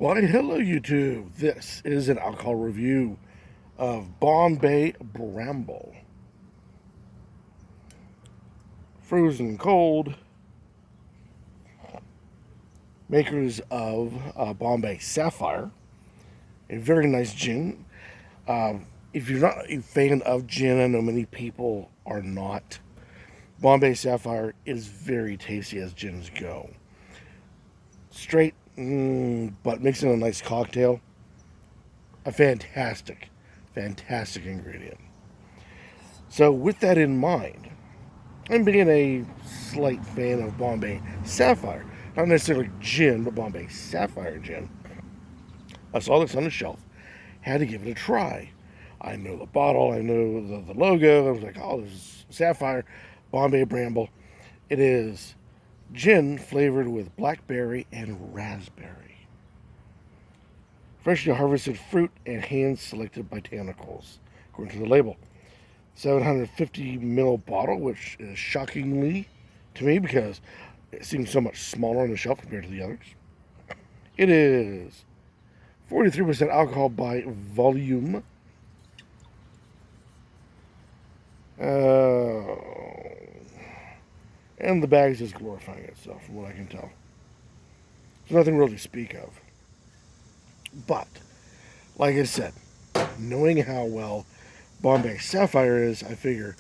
Why, hello, YouTube. This is an alcohol review of Bombay Bramble. Frozen cold. Makers of Bombay Sapphire. A very nice gin. If you're not a fan of gin, I know many people are not. Bombay Sapphire is very tasty as gins go. Straight, but mixed in a nice cocktail. A fantastic ingredient. So, with that in mind, I'm being a slight fan of Bombay Sapphire. Not necessarily gin, but Bombay Sapphire gin. I saw this on the shelf. Had to give it a try. I know the bottle, I know the logo. I was like, oh, this is Sapphire, Bombay Bramble. It is gin flavored with blackberry and raspberry. Freshly harvested fruit and hand-selected botanicals, according to the label. 750 ml bottle, which is shockingly to me because it seems so much smaller on the shelf compared to the others. It is 43% alcohol by volume. And the bag is just glorifying itself, from what I can tell. There's nothing really to speak of. But, like I said, knowing how well Bombay Sapphire is, I figure,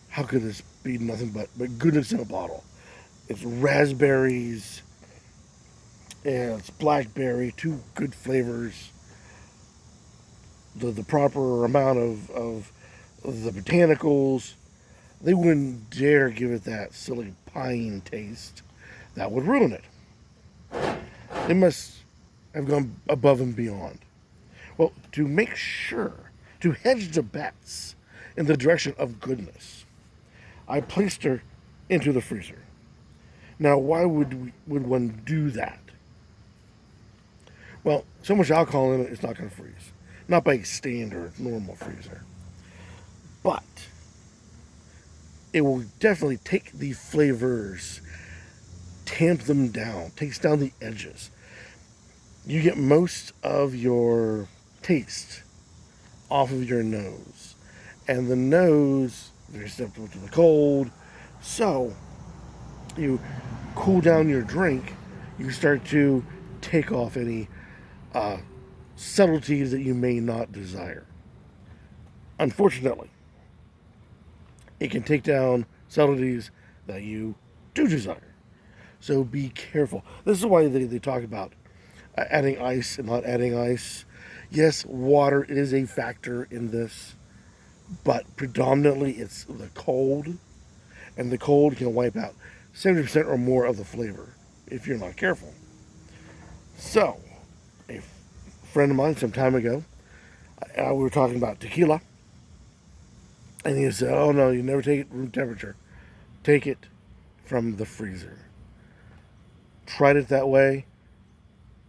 how could this be nothing but goodness in a bottle? It's raspberries and it's blackberry, two good flavors. The proper amount of the botanicals. They wouldn't dare give it that silly pine taste. That would ruin it. They must have gone above and beyond. Well, to make sure, to hedge the bets in the direction of goodness, I placed her into the freezer. Now, why would one do that? Well, so much alcohol in it, it's not going to freeze. Not by a standard, normal freezer. But it will definitely take the flavors, tamp them down, takes down the edges. You get most of your taste off of your nose. And the nose, very susceptible to the cold. So, you cool down your drink, you start to take off any subtleties that you may not desire. Unfortunately, it can take down subtleties that you do desire. So be careful. This is why they talk about adding ice and not adding ice. Yes, water is a factor in this, but predominantly it's the cold, and the cold can wipe out 70% or more of the flavor if you're not careful. So, a friend of mine some time ago, we were talking about tequila, and he said, oh no, you never take it room temperature. Take it from the freezer. Tried it that way.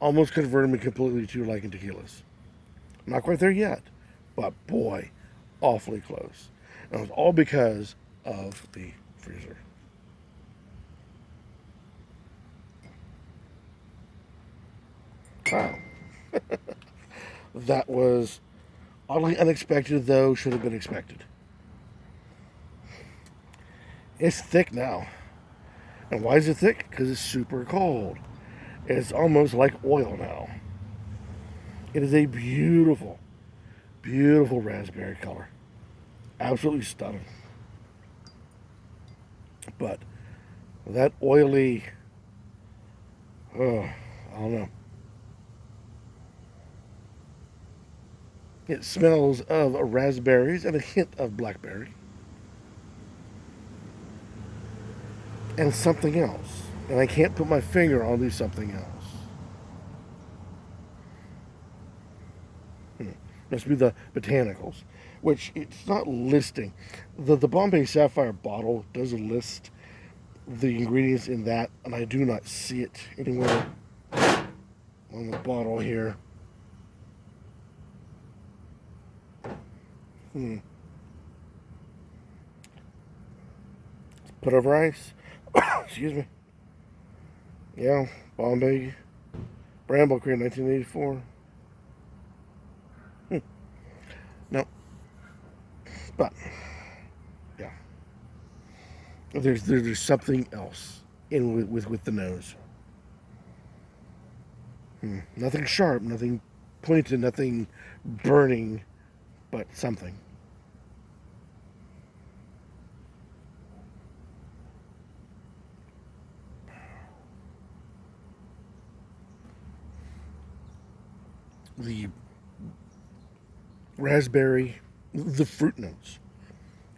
Almost converted me completely to liking tequilas. Not quite there yet, but boy, awfully close. And it was all because of the freezer. Wow. That was oddly unexpected, though should have been expected. It's thick now. And why is it thick? Because it's super cold. It's almost like oil now. It is a beautiful, beautiful raspberry color. Absolutely stunning. But that oily, I don't know. It smells of raspberries and a hint of blackberry. And something else. And I can't put my finger on the something else. Must be the botanicals, which it's not listing. The Bombay Sapphire bottle does list the ingredients in that, and I do not see it anywhere on the bottle here. Put over ice. Excuse me. Yeah, Bombay Bramble created 1984. No, but yeah, there's something else in with the nose. Nothing sharp, nothing pointed, nothing burning, but something. The raspberry, the fruit notes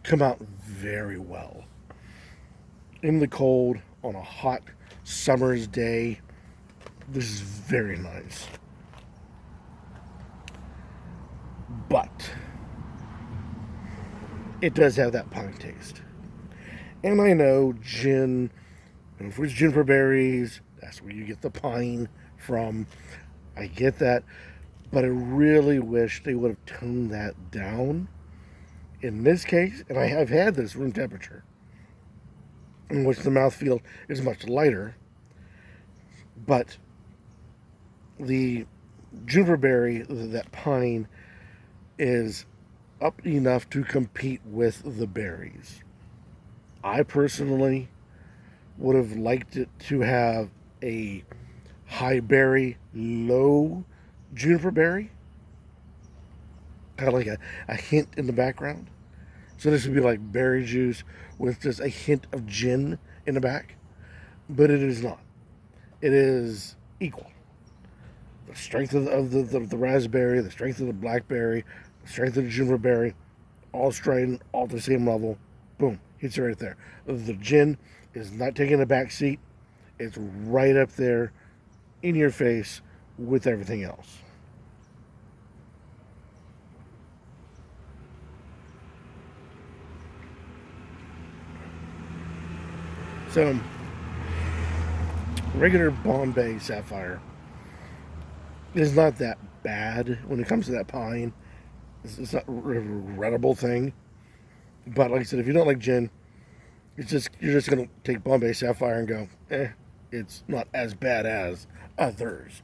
come out very well in the cold on a hot summer's day. This is very nice. But it does have that pine taste. And I know gin, and if it's juniper berries, that's where you get the pine from. I get that. But I really wish they would have toned that down. In this case, and I have had this room temperature, in which the mouthfeel is much lighter, but the juniper berry, that pine, is up enough to compete with the berries. I personally would have liked it to have a high berry, low juniper berry, kind of like a hint in the background. So this would be like berry juice with just a hint of gin in the back, but it is not. It is equal. The strength of the raspberry, the strength of the blackberry, the strength of the juniper berry, all strident, all at the same level. Boom, hits it right there. The gin is not taking a back seat. It's right up there in your face with everything else. So, regular Bombay Sapphire is not that bad when it comes to that pine. It's not a regrettable thing. But like I said, if you don't like gin, you're just gonna take Bombay Sapphire and go, it's not as bad as others.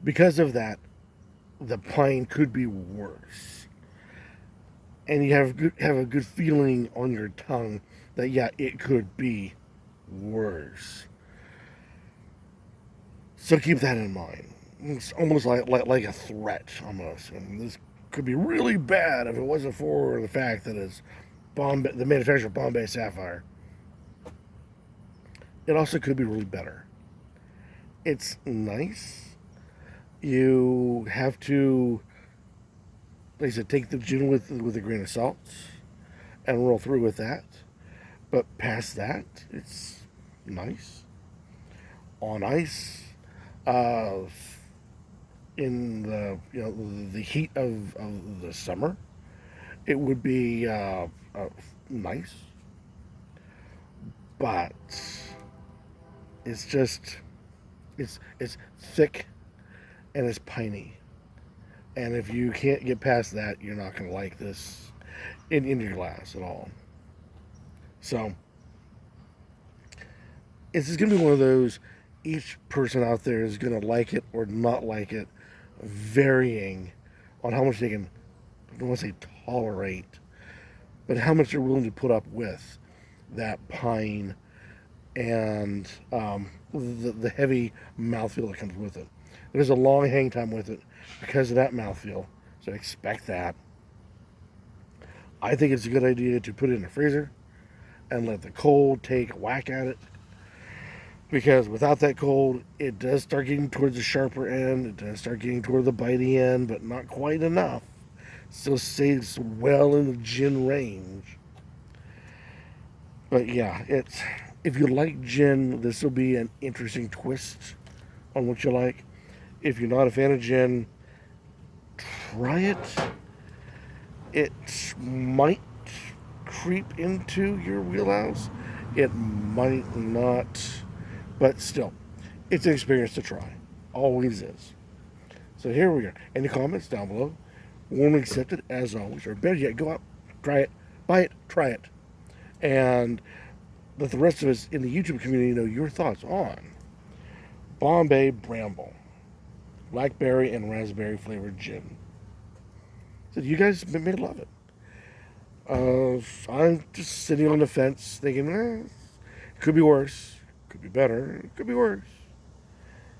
Because of that, the pine could be worse, and you have a good feeling on your tongue that yeah, it could be worse. So keep that in mind. It's almost like a threat, almost. And this could be really bad if it wasn't for the fact that it's Bombay, the manufacturer of Bombay Sapphire. It also could be really better. It's nice. You have to, like I said, take the gin with a grain of salt and roll through with that. But past that, it's nice. On ice, uh, in the heat of the summer, it would be nice. But it's just it's thick and it's piney. And if you can't get past that, you're not going to like this in your glass at all. So, it's just going to be one of those, each person out there is going to like it or not like it, varying on how much they can, I don't want to say tolerate, but how much they're willing to put up with that pine and the heavy mouthfeel that comes with it. There's a long hang time with it because of that mouthfeel, so expect that. I think it's a good idea to put it in the freezer and let the cold take a whack at it, because without that cold, it does start getting towards the sharper end. It does start getting toward the bitey end, but not quite enough. Still stays well in the gin range. But yeah, it's, if you like gin, this will be an interesting twist on what you like. If you're not a fan of gin, try it. It might creep into your wheelhouse. It might not, but still, it's an experience to try. Always is. So here we are. Any comments down below? Warmly accepted as always. Or better yet, go out, try it, buy it, try it, and let the rest of us in the YouTube community know your thoughts on Bombay Bramble, blackberry and raspberry flavored gin. So you guys may love it. I'm just sitting on the fence thinking, it could be worse, could be better, it could be worse.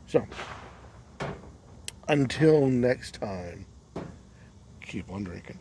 So, until next time, keep on drinking.